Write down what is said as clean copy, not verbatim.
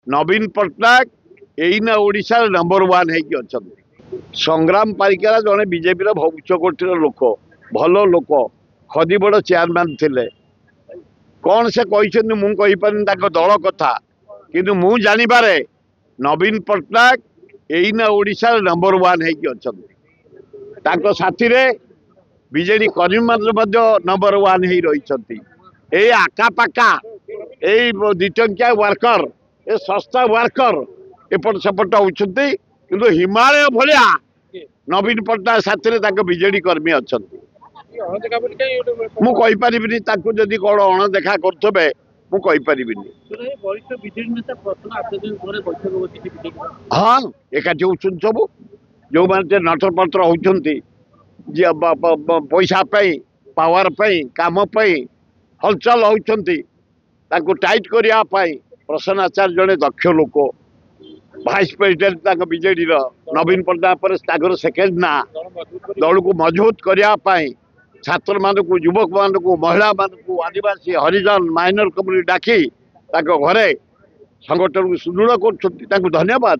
नवीन Patnaik एईना Odisha number 1 है संग्राम पारिकरा जड़े बीजेपी उच्च कोटीर लोक भल लोक खदीबड़ चेयरमैन थिले कौन से कहते मुझे दल कथा किंतु मु जानिबारे नवीन पट्टनायक एईना ओडिशा नंबर 1 है साथी रे बीजेडी कर्मी नंबर 1 है रही आकापाका यही दिटंकिया वर्कर ए सस्ता वर्कर एपट सेपट होती किंतु हिमालय भलिया नवीन पट्टनायक साथी बीजेडी कर्मी अच्छा मुझे जदि कौन अणदेखा करुवे मुझे हाँ एकाठी होती सब जो मैंने नटरपटर होती पैसा पावर काम हलचल होती टाइट करने प्रसन्न आचार्य जड़े दक्ष लोक भाइस प्रेसिडेंट बीजेडी नवीन पट्टनायक सेकेंड ना दल को मजबूत करने छात्र मान को युवक मान को महिला मान को आदिवासी हरिजन माइनर कम्युनिटी डाकी घरे संगठन को सुदृढ़ कर धन्यवाद।